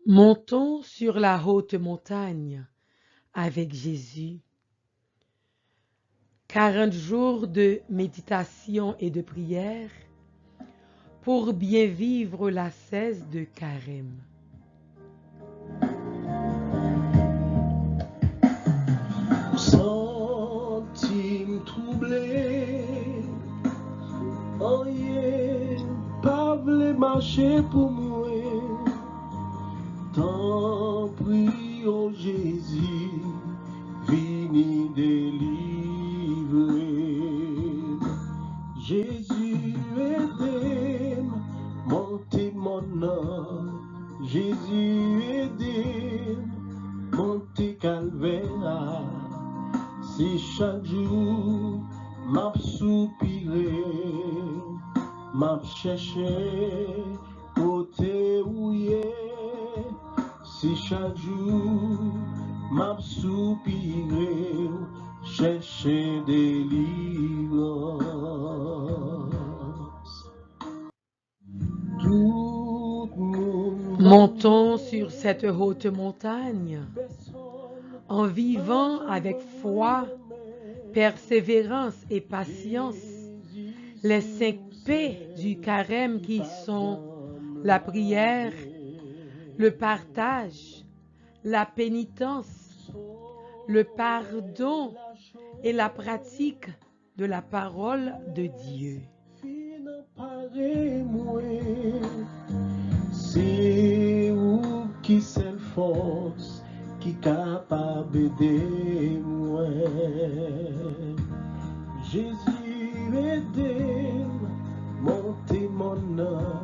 Montons sur la haute montagne avec Jésus. 40 jours de méditation et de prière pour bien vivre la 16 de Carême. Sentim troublé, rien pas vle marcher pour moi. Tant prie, oh Jésus, vini délivrer. Jésus aide-moi, monter mon nom. Jésus aide-moi, monter calvaire. Si chaque jour m'a soupiré, m'a cherché côté où y est. Si chaque jour m'a soupiré, chercher délivrance. Tout le monde Montons sur cette haute montagne en vivant avec foi, persévérance et patience les 5 P du Carême qui sont la prière, le partage, la pénitence, le pardon et la pratique de la parole de Dieu. C'est où qui c'est force qui capable d'aider moi. Jésus aide-moi, monter mon nom.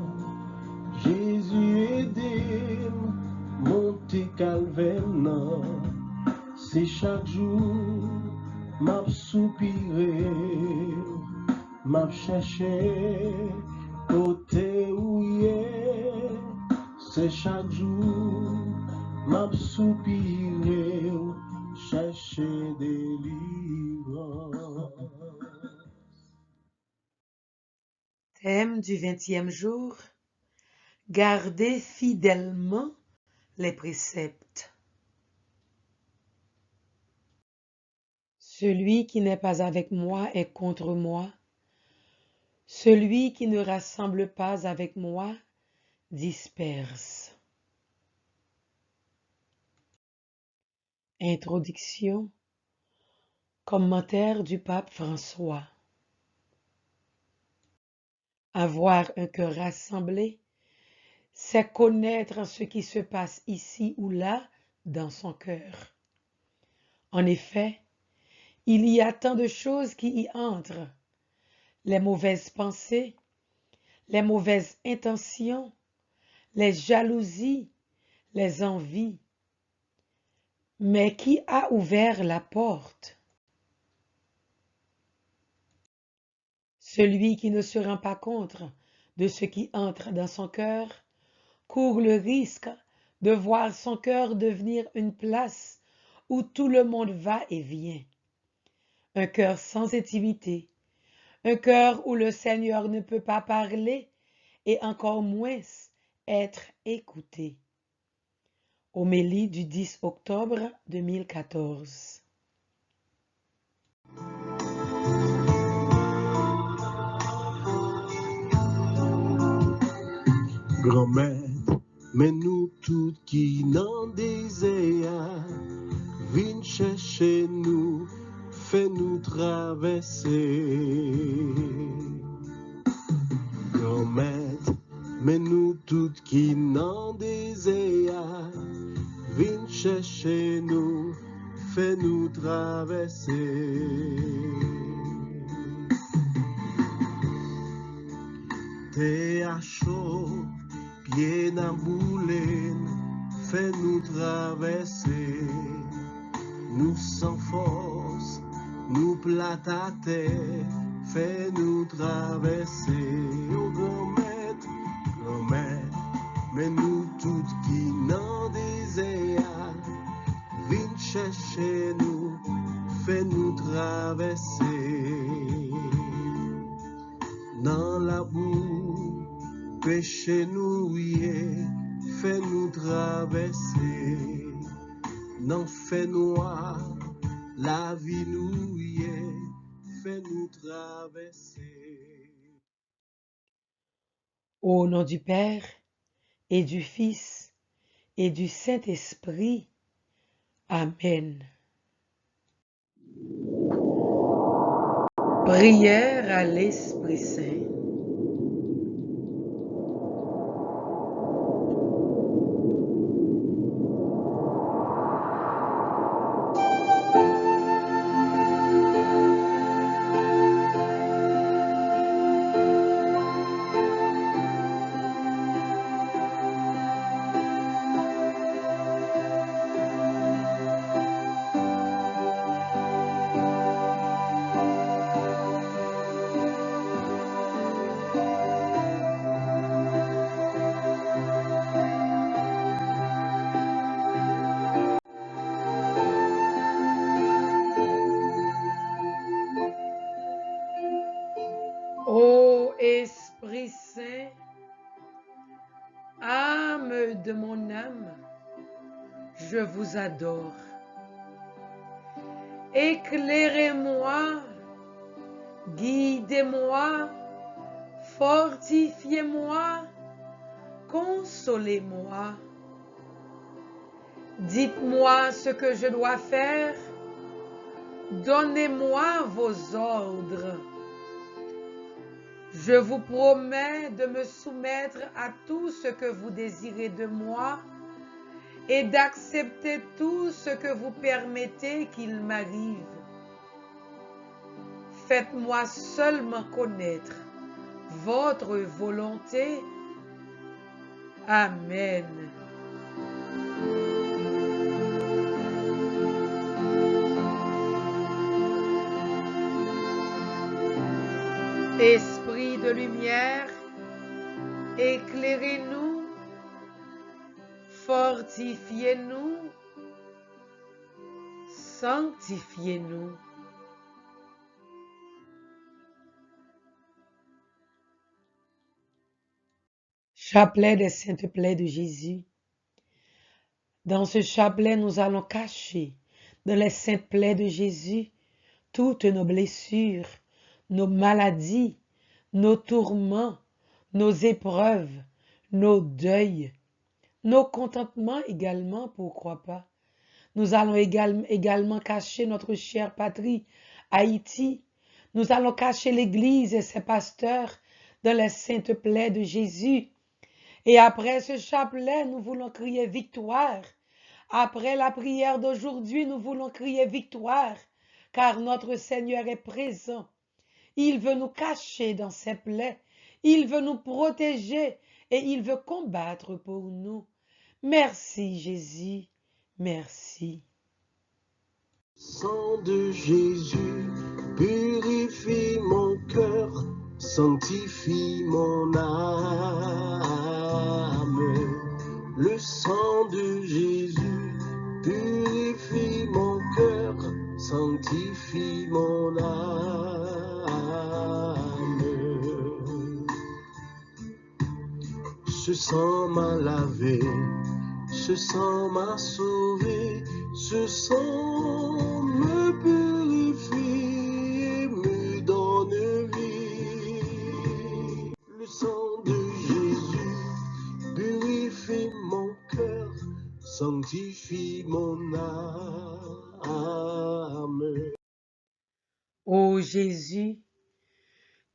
Jésus aide-moi, monter calvaire. C'est chaque jour m'a soupiré, m'a cherché côté où y est. C'est chaque jour m'a soupiré, chercher délivrance. Thème du 20e jour. Gardez fidèlement les préceptes. Celui qui n'est pas avec moi est contre moi. Celui qui ne rassemble pas avec moi disperse. Introduction. Commentaire du pape François. Avoir un cœur rassemblé, c'est connaître ce qui se passe ici ou là dans son cœur. En effet, il y a tant de choses qui y entrent. Les mauvaises pensées, les mauvaises intentions, les jalousies, les envies. Mais qui a ouvert la porte? Celui qui ne se rend pas compte de ce qui entre dans son cœur court le risque de voir son cœur devenir une place où tout le monde va et vient. Un cœur sans intimité, un cœur où le Seigneur ne peut pas parler et encore moins être écouté. Homélie du 10 octobre 2014. Grand-mère, mais nous tous qui n'en désirent, viens chercher nous, fais-nous traverser. Grand-mère, mais nous tous qui n'en désirent, viens chercher nous, fais-nous traverser. T'es à chaud, pieds dans boulé, fais-nous traverser. Nous sans force, nous plate à terre, fais-nous traverser. Oh grand-maître, mais nous toutes qui n'en désirent, viens chercher nous, fais-nous traverser. Dans la boue, péché nous, fais-nous traverser. N'en fait noir, la vie nous y est, fait nous traverser. Au nom du Père et du Fils et du Saint-Esprit. Amen. Prière à l'Esprit Saint. Ô Esprit Saint, âme de mon âme, je vous adore. Éclairez-moi, guidez-moi, fortifiez-moi, consolez-moi. Dites-moi ce que je dois faire, donnez-moi vos ordres. Je vous promets de me soumettre à tout ce que vous désirez de moi et d'accepter tout ce que vous permettez qu'il m'arrive. Faites-moi seulement connaître votre volonté. Amen. Esprit de lumière, éclairez-nous, fortifiez-nous, sanctifiez-nous. Chapelet des saintes plaies de Jésus. Dans ce chapelet, nous allons cacher dans les saintes plaies de Jésus toutes nos blessures, nos maladies, nos tourments, nos épreuves, nos deuils, nos contentements également, pourquoi pas. Nous allons également cacher notre chère patrie, Haïti. Nous allons cacher l'Église et ses pasteurs dans les saintes plaies de Jésus. Et après ce chapelet, nous voulons crier victoire. Après la prière d'aujourd'hui, nous voulons crier victoire, car notre Seigneur est présent. Il veut nous cacher dans ses plaies, il veut nous protéger et il veut combattre pour nous. Merci Jésus, merci. Sang de Jésus purifie mon cœur, sanctifie mon âme. Le sang de Jésus purifie mon cœur, sanctifie mon âme. Ce sang m'a lavé, ce sang m'a sauvé, ce sang me purifie et me donne vie. Le sang de Jésus purifie mon cœur, sanctifie mon âme. Ô Jésus,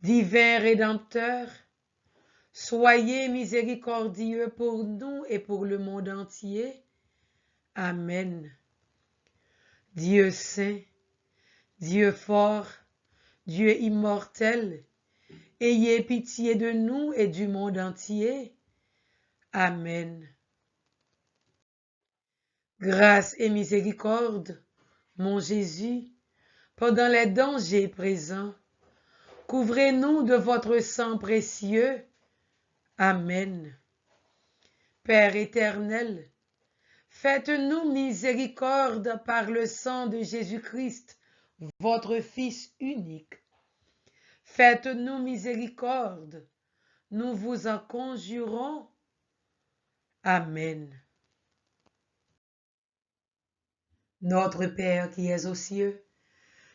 divin Rédempteur, soyez miséricordieux pour nous et pour le monde entier. Amen. Dieu saint, Dieu fort, Dieu immortel, ayez pitié de nous et du monde entier. Amen. Grâce et miséricorde, mon Jésus, pendant les dangers présents, couvrez-nous de votre sang précieux. Amen. Père éternel, faites-nous miséricorde par le sang de Jésus-Christ, votre Fils unique. Faites-nous miséricorde, nous vous en conjurons. Amen. Notre Père qui es aux cieux,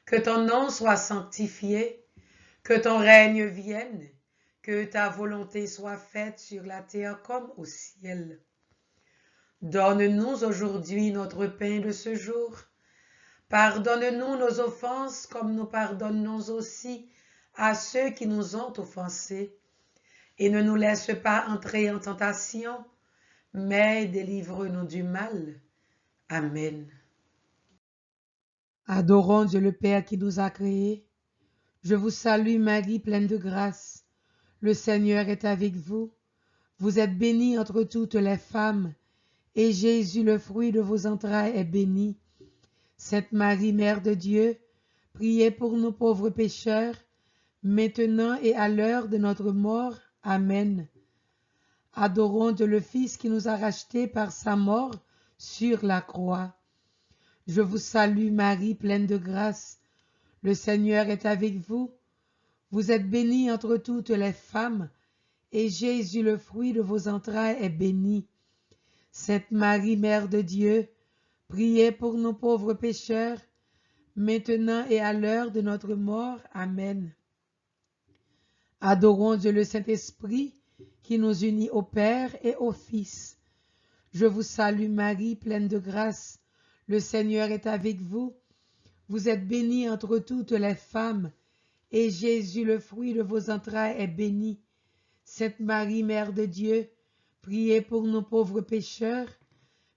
que ton nom soit sanctifié, que ton règne vienne, que ta volonté soit faite sur la terre comme au ciel. Donne-nous aujourd'hui notre pain de ce jour. Pardonne-nous nos offenses comme nous pardonnons aussi à ceux qui nous ont offensés. Et ne nous laisse pas entrer en tentation, mais délivre-nous du mal. Amen. Adorons Dieu le Père qui nous a créés. Je vous salue Marie, pleine de grâce. Le Seigneur est avec vous. Vous êtes bénie entre toutes les femmes, et Jésus, le fruit de vos entrailles, est béni. Sainte Marie, Mère de Dieu, priez pour nous pauvres pécheurs, maintenant et à l'heure de notre mort. Amen. Adorons Dieu le Fils qui nous a rachetés par sa mort sur la croix. Je vous salue Marie, pleine de grâce. Le Seigneur est avec vous. Vous êtes bénie entre toutes les femmes, et Jésus, le fruit de vos entrailles, est béni. Sainte Marie, Mère de Dieu, priez pour nous pauvres pécheurs, maintenant et à l'heure de notre mort. Amen. Adorons Dieu le Saint-Esprit, qui nous unit au Père et au Fils. Je vous salue Marie, pleine de grâce. Le Seigneur est avec vous. Vous êtes bénie entre toutes les femmes, et Jésus, le fruit de vos entrailles, est béni. Sainte Marie, Mère de Dieu, priez pour nous pauvres pécheurs,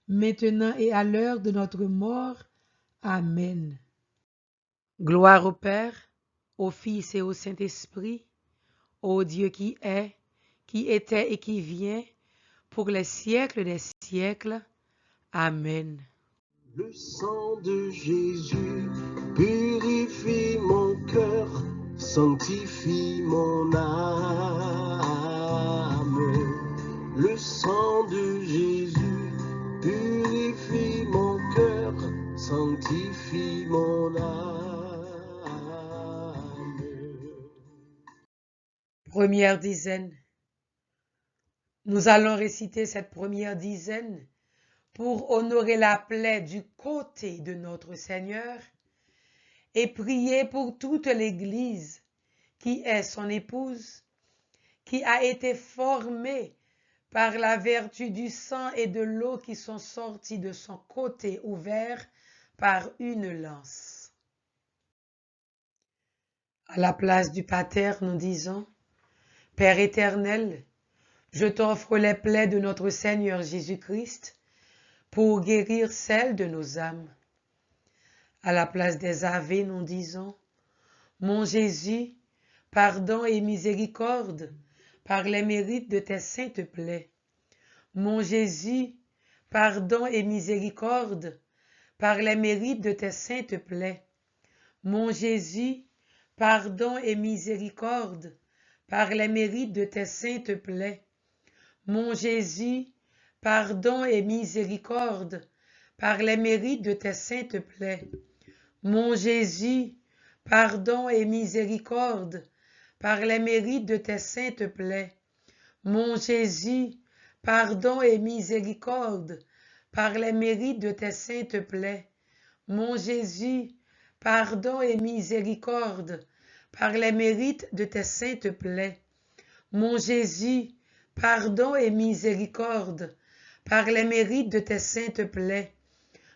maintenant et à l'heure de notre mort. Amen. Gloire au Père, au Fils et au Saint-Esprit, ô Dieu qui était et qui vient, pour les siècles des siècles. Amen. Le sang de Jésus purifie mon cœur, sanctifie mon âme. Le sang de Jésus purifie mon cœur, sanctifie mon âme. Première dizaine. Nous allons réciter cette première dizaine pour honorer la plaie du côté de notre Seigneur et prier pour toute l'Église qui est son épouse, qui a été formée par la vertu du sang et de l'eau qui sont sortis de son côté ouvert par une lance. À la place du Pater, nous disons, Père éternel, je t'offre les plaies de notre Seigneur Jésus-Christ pour guérir celles de nos âmes. À la place des Ave, nous disons, mon Jésus, pardon et miséricorde par les mérites de tes saintes plaies. Mon Jésus, pardon et miséricorde par les mérites de tes saintes plaies. Mon Jésus, pardon et miséricorde par les mérites de tes saintes plaies. Mon Jésus, pardon et miséricorde par les mérites de tes saintes plaies. Mon Jésus, pardon et miséricorde par les mérites de tes saintes plaies. Mon Jésus, pardon et miséricorde par les mérites de tes saintes plaies. Mon Jésus, pardon et miséricorde par les mérites de tes saintes plaies. Mon Jésus, pardon et miséricorde par les mérites de tes saintes plaies.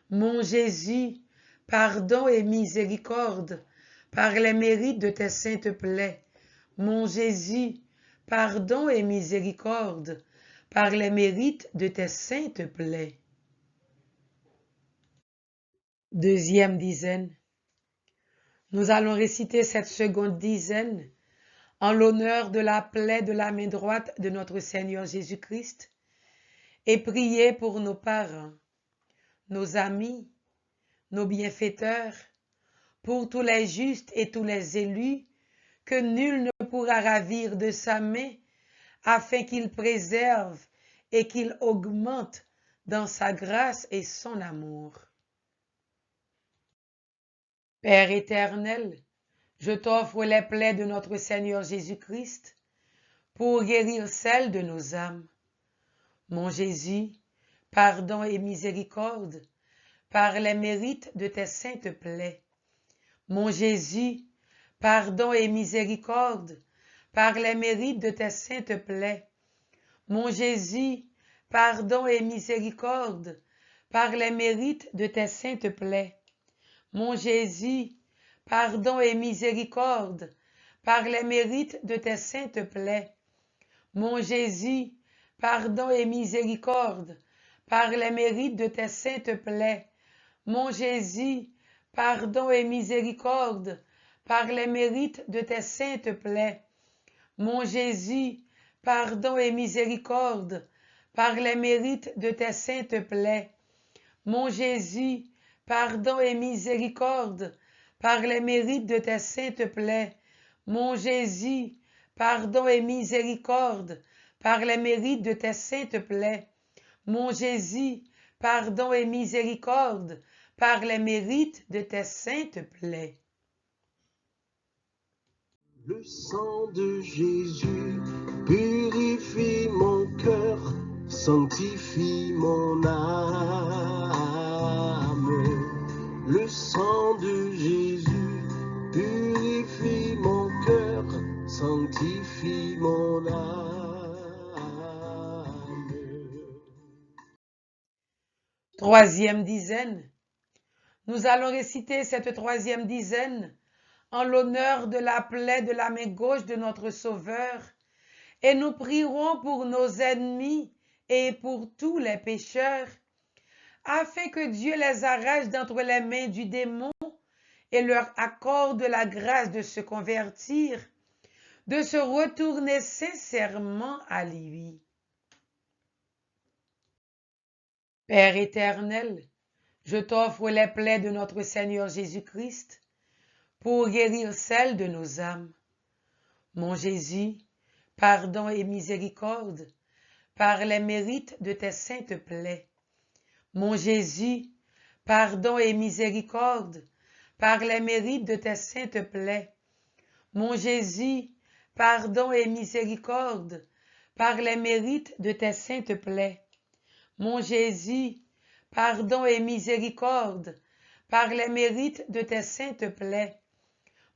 Mon Jésus, pardon et miséricorde par les mérites de tes saintes plaies. Mon Jésus, pardon et miséricorde par les mérites de tes saintes plaies. Deuxième dizaine. Nous allons réciter cette seconde dizaine en l'honneur de la plaie de la main droite de notre Seigneur Jésus-Christ et prier pour nos parents, nos amis, nos bienfaiteurs, pour tous les justes et tous les élus que nul ne pourra ravir de sa main, afin qu'il préserve et qu'il augmente dans sa grâce et son amour. Père éternel, je t'offre les plaies de notre Seigneur Jésus-Christ pour guérir celles de nos âmes. Mon Jésus, pardon et miséricorde par les mérites de tes saintes plaies. Mon Jésus, pardon et miséricorde, par les mérites de tes saintes plaies. Mon Jésus, pardon et miséricorde, par les mérites de tes saintes plaies. Mon Jésus, pardon et miséricorde, par les mérites de tes saintes plaies. Mon Jésus, pardon et miséricorde, par les mérites de tes saintes plaies. Mon Jésus, pardon et miséricorde, par les mérites de tes saintes plaies. Mon Jésus, pardon et miséricorde, par les mérites de tes saintes plaies. Mon Jésus, pardon et miséricorde, par les mérites de tes saintes plaies. Mon Jésus, pardon et miséricorde, par les mérites de tes saintes plaies. Mon Jésus, pardon et miséricorde, par les mérites de tes saintes plaies. Le sang de Jésus purifie mon cœur, sanctifie mon âme. Le sang de Jésus purifie mon cœur, sanctifie mon âme. Troisième dizaine. Nous allons réciter cette troisième dizaine en l'honneur de la plaie de la main gauche de notre Sauveur, et nous prierons pour nos ennemis et pour tous les pécheurs, afin que Dieu les arrache d'entre les mains du démon et leur accorde la grâce de se convertir, de se retourner sincèrement à lui. Père éternel, je t'offre les plaies de notre Seigneur Jésus-Christ pour guérir celles de nos âmes. Mon Jésus, pardon et miséricorde, par les mérites de tes saintes plaies. Mon Jésus, pardon et miséricorde, par les mérites de tes saintes plaies. Mon Jésus, pardon et miséricorde, par les mérites de tes saintes plaies. Mon Jésus, pardon et miséricorde, par les mérites de tes saintes plaies.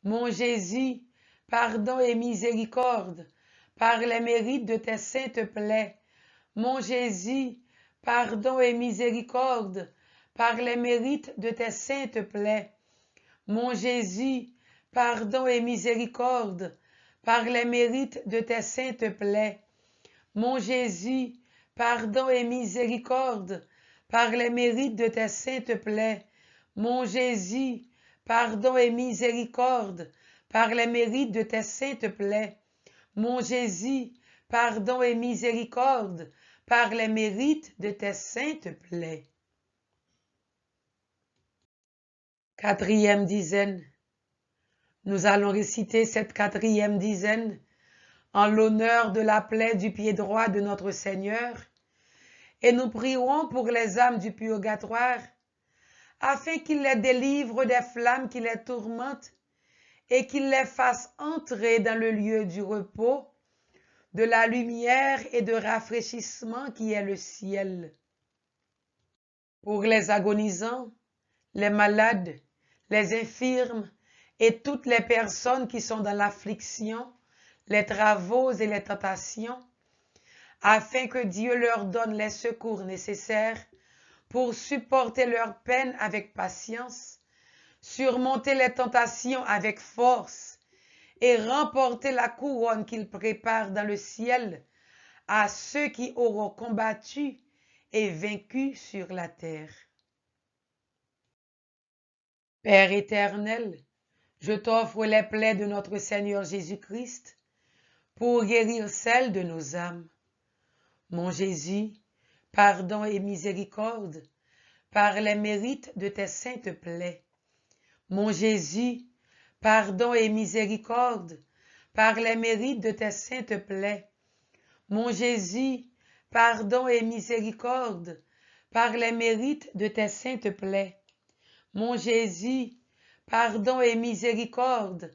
Mon Jésus, pardon et miséricorde, par les mérites de tes saintes plaies. Mon Jésus, pardon et miséricorde, par les mérites de tes saintes plaies. Mon Jésus, pardon et miséricorde, par les mérites de tes saintes plaies. Mon Jésus, pardon et miséricorde, par les mérites de tes saintes plaies. Mon Jésus, pardon et miséricorde, par les mérites de tes saintes plaies. Mon Jésus, pardon et miséricorde, par les mérites de tes saintes plaies. Quatrième dizaine. Nous allons réciter cette quatrième dizaine en l'honneur de la plaie du pied droit de notre Seigneur, et nous prierons pour les âmes du purgatoire, afin qu'il les délivre des flammes qui les tourmentent et qu'il les fasse entrer dans le lieu du repos, de la lumière et de rafraîchissement qui est le ciel. Pour les agonisants, les malades, les infirmes et toutes les personnes qui sont dans l'affliction, les travaux et les tentations, afin que Dieu leur donne les secours nécessaires pour supporter leurs peines avec patience, surmonter les tentations avec force et remporter la couronne qu'il prépare dans le ciel à ceux qui auront combattu et vaincu sur la terre. Père éternel, je t'offre les plaies de notre Seigneur Jésus-Christ pour guérir celles de nos âmes. Mon Jésus, pardon et miséricorde, par les mérites de tes saintes plaies. Mon Jésus, pardon et miséricorde, par les mérites de tes saintes plaies. Mon Jésus, pardon et miséricorde, par les mérites de tes saintes plaies. Mon Jésus, pardon et miséricorde,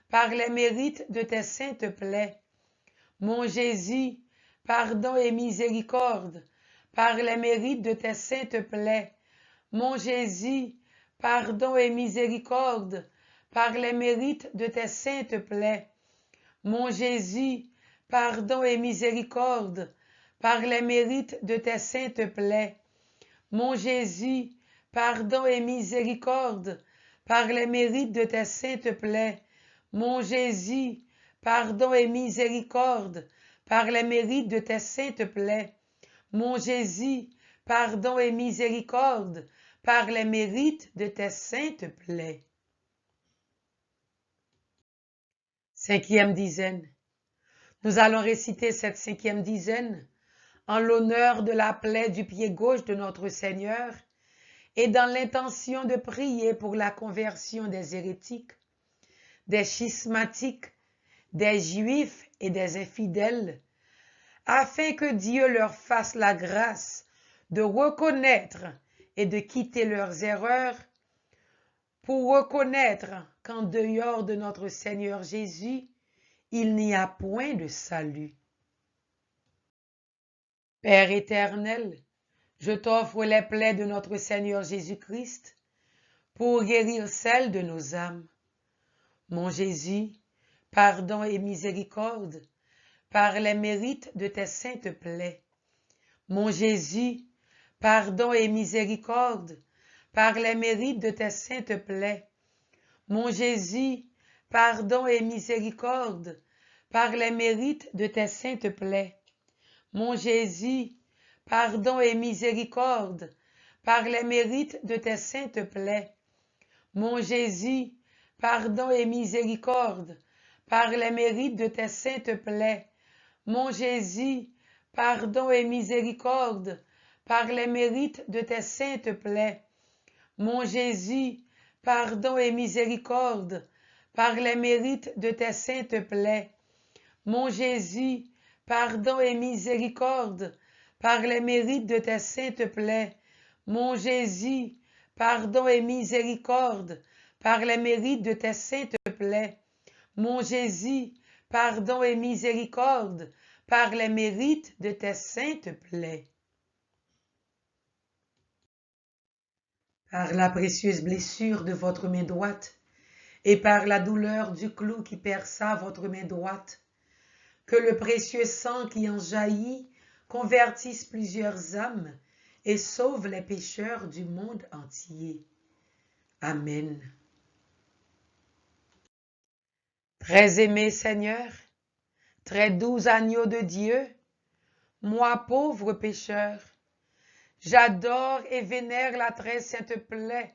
par les mérites de tes saintes plaies. Mon Jésus, pardon et miséricorde, par les mérites de tes saintes plaies. Mon Jésus, pardon et miséricorde, par les mérites de tes saintes plaies. Mon Jésus, pardon et miséricorde, par les mérites de tes saintes plaies. Mon Jésus, pardon et miséricorde, par les mérites de tes saintes plaies. Mon Jésus, pardon et miséricorde, par les mérites de tes saintes plaies. Mon Jésus, pardon et miséricorde, par les mérites de tes saintes plaies. Cinquième dizaine. Nous allons réciter cette cinquième dizaine en l'honneur de la plaie du pied gauche de notre Seigneur et dans l'intention de prier pour la conversion des hérétiques, des schismatiques, des juifs et des infidèles, afin que Dieu leur fasse la grâce de reconnaître et de quitter leurs erreurs, pour reconnaître qu'en dehors de notre Seigneur Jésus, il n'y a point de salut. Père éternel, je t'offre les plaies de notre Seigneur Jésus-Christ pour guérir celles de nos âmes. Mon Jésus, pardon et miséricorde, par les mérites de tes saintes plaies. Mon Jésus, pardon et miséricorde, par les mérites de tes saintes plaies. Mon Jésus, pardon et miséricorde, par les mérites de tes saintes plaies. Mon Jésus, pardon et miséricorde, par les mérites de tes saintes plaies. Mon Jésus, pardon et miséricorde, par les mérites de tes saintes plaies. Mon Jésus, pardon et miséricorde, par les mérites de tes saintes plaies. Mon Jésus, pardon et miséricorde, par les mérites de tes saintes plaies. Mon Jésus, pardon et miséricorde, par les mérites de tes saintes plaies. Mon Jésus, pardon et miséricorde, par les mérites de tes saintes plaies. Mon Jésus, pardon et miséricorde, par les mérites de tes saintes plaies. Par la précieuse blessure de votre main droite, et par la douleur du clou qui perça votre main droite, que le précieux sang qui en jaillit convertisse plusieurs âmes et sauve les pécheurs du monde entier. Amen. Très aimé Seigneur, très doux agneau de Dieu, moi pauvre pécheur, j'adore et vénère la très sainte plaie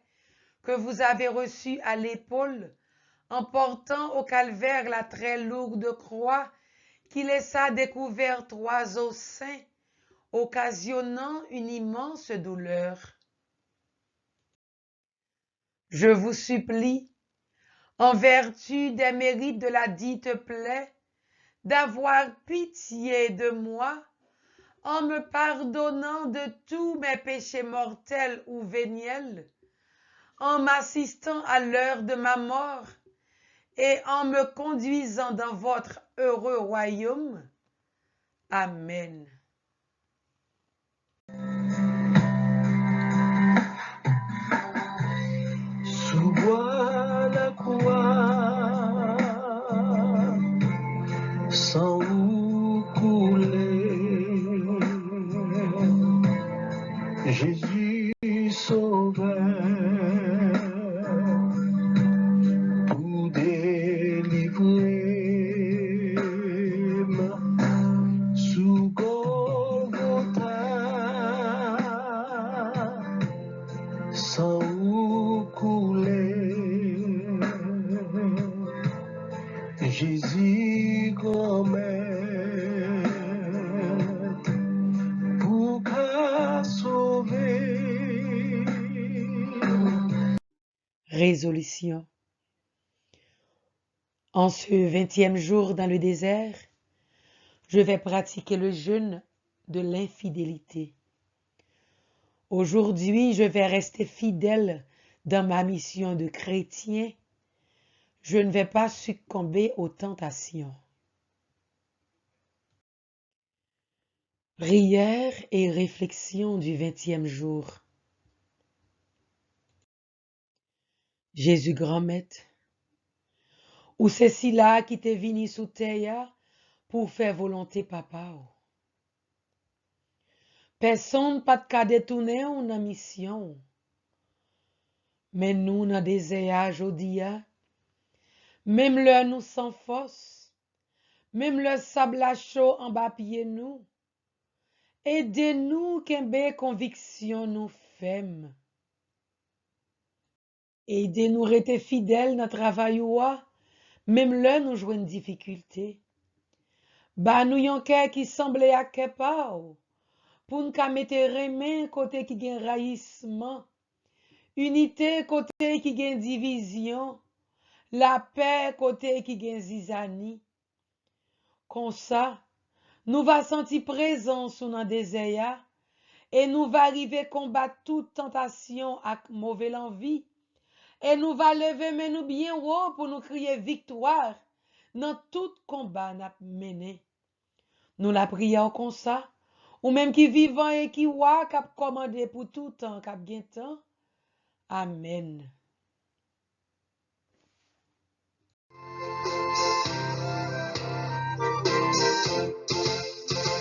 que vous avez reçue à l'épaule en portant au calvaire la très lourde croix qui laissa découvert 3 os saints, occasionnant une immense douleur. Je vous supplie, en vertu des mérites de la dite plaie, d'avoir pitié de moi en me pardonnant de tous mes péchés mortels ou véniels, en m'assistant à l'heure de ma mort et en me conduisant dans votre heureux royaume. Amen. Sous-bois la croix, sang coulé, Jésus sauveur, pour délivrer sous Golgotha, sang coulé, Jésus grand-mère, pour qu'à sauver. Résolution. En ce 20e jour dans le désert, je vais pratiquer le jeûne de l'infidélité. Aujourd'hui, je vais rester fidèle dans ma mission de chrétien. Je ne vais pas succomber aux tentations. Prière et réflexion du 20e jour. Jésus grand maître, ou c'est si là qui t'est venu sous terre pour faire volonté papa. Personne pas de cas détourner ou dans mission. Mais nous, dans des désert aujourd'hui, même le nous sans force, même le sable chaud en bas pied nous, aidez-nous qu'un conviction nous femme. Aidez-nous rester fidèles dans le travail ou même là nous jouons une difficulté. Bah nous yon cœur qui semblait à quelque pour nous mettre remè côté qui gagne raillissement, unité côté qui gagne division, la paix côté qui gagne zizani. Comme ça, nous va sentir présence sous dans désert et nous va arriver combattre toute tentation avec mauvaise envie. Et nous va lever mais nous bien haut pour nous crier victoire dans tout combat n'a mené. Nous la prions comme ça, ou même qui vivant et qui wa cap commandé pour tout temps cap gen temps. Amen.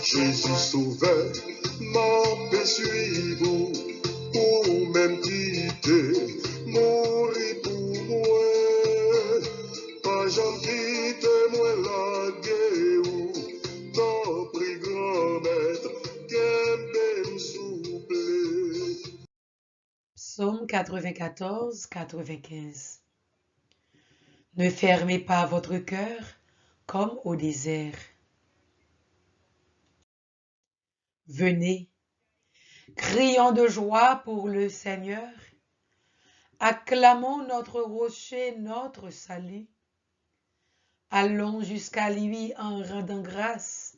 Jésus sauveur, m'a paix suivre, ou même quitter, mourir pour moi. Pas j'en quitte moi la guerre, ton prix grand maître, qu'aime souple. Psaume 94, 95. Ne fermez pas votre cœur comme au désert. Venez, crions de joie pour le Seigneur, acclamons notre rocher, notre salut. Allons jusqu'à lui en rendant grâce,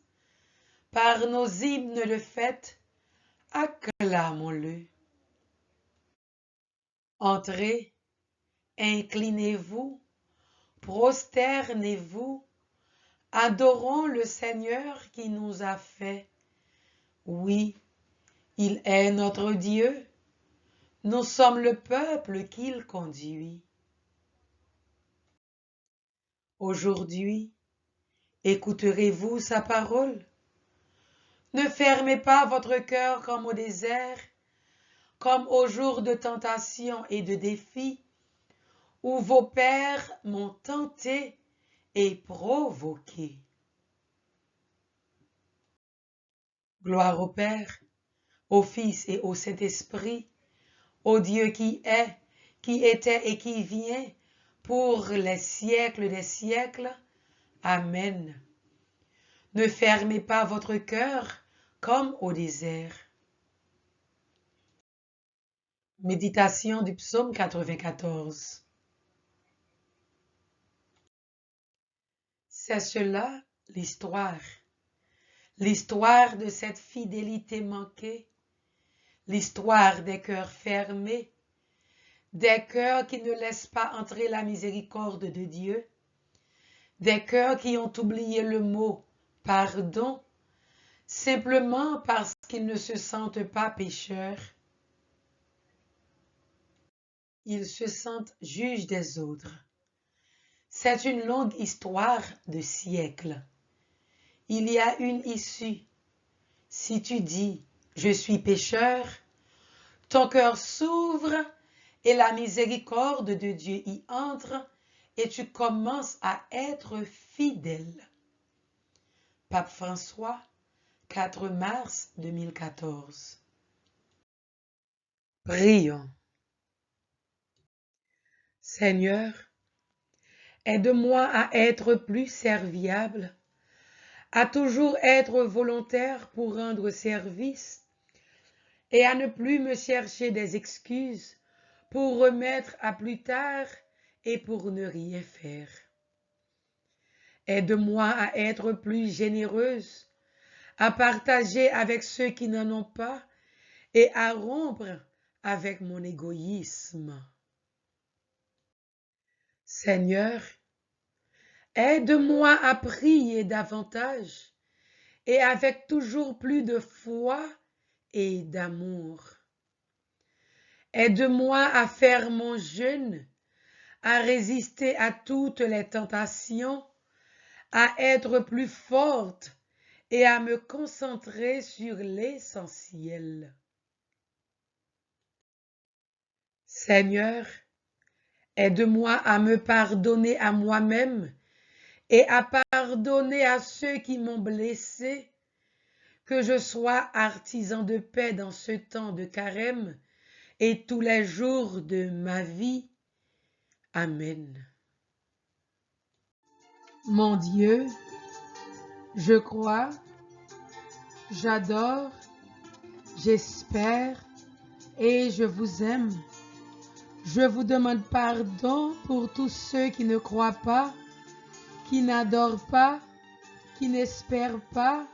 par nos hymnes de fête, acclamons-le. Entrez, inclinez-vous, prosternez-vous, adorons le Seigneur qui nous a fait. Oui, il est notre Dieu, nous sommes le peuple qu'il conduit. Aujourd'hui, écouterez-vous sa parole? Ne fermez pas votre cœur comme au désert, comme au jour de tentation et de défi, où vos pères m'ont tenté et provoqué. Gloire au Père, au Fils et au Saint-Esprit, au Dieu qui est, qui était et qui vient, pour les siècles des siècles. Amen. Ne fermez pas votre cœur comme au désert. Méditation du psaume 94. C'est cela l'histoire. L'histoire de cette fidélité manquée, l'histoire des cœurs fermés, des cœurs qui ne laissent pas entrer la miséricorde de Dieu, des cœurs qui ont oublié le mot pardon, simplement parce qu'ils ne se sentent pas pécheurs. Ils se sentent juges des autres. C'est une longue histoire de siècles. Il y a une issue. Si tu dis « Je suis pécheur », ton cœur s'ouvre et la miséricorde de Dieu y entre et tu commences à être fidèle. Pape François, 4 mars 2014. Prions. Seigneur, aide-moi à être plus serviable, à toujours être volontaire pour rendre service et à ne plus me chercher des excuses pour remettre à plus tard et pour ne rien faire. Aide-moi à être plus généreuse, à partager avec ceux qui n'en ont pas et à rompre avec mon égoïsme. Seigneur, aide-moi à prier davantage et avec toujours plus de foi et d'amour. Aide-moi à faire mon jeûne à résister à toutes les tentations, à être plus forte et à me concentrer sur l'essentiel. Seigneur, aide-moi à me pardonner à moi-même et à pardonner à ceux qui m'ont blessé, que je sois artisan de paix dans ce temps de carême et tous les jours de ma vie. Amen. Mon Dieu, je crois, j'adore, j'espère et je vous aime. Je vous demande pardon pour tous ceux qui ne croient pas, qui n'adorent pas, qui n'espèrent pas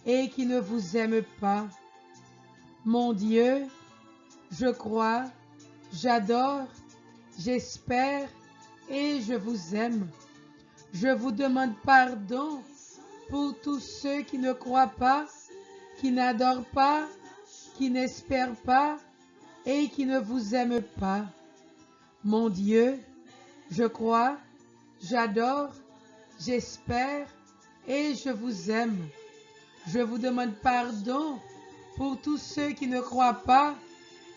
et qui ne vous aiment pas. Mon Dieu, je crois, j'adore, j'espère et je vous aime. Je vous demande pardon pour tous ceux qui ne croient pas, qui n'adorent pas, qui n'espèrent pas et qui ne vous aiment pas. Mon Dieu, je crois, j'adore, j'espère et je vous aime. Je vous demande pardon pour tous ceux qui ne croient pas,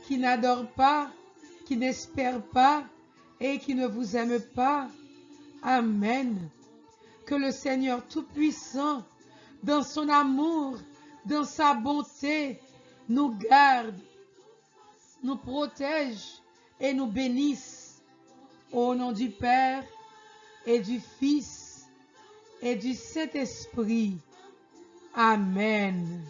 qui n'adorent pas, qui n'espèrent pas et qui ne vous aiment pas. Amen. Que le Seigneur Tout-Puissant, dans son amour, dans sa bonté, nous garde, nous protège et nous bénisse. Au nom du Père et du Fils et du Saint-Esprit. Amen.